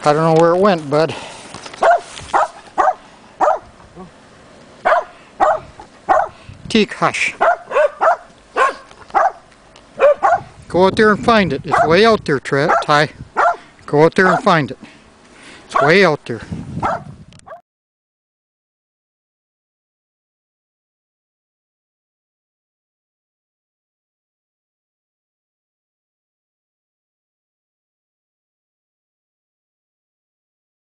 I don't know where it went, bud. Teak, hush. Go out there and find it. It's way out there, Ty. Go out there and find it. It's way out there.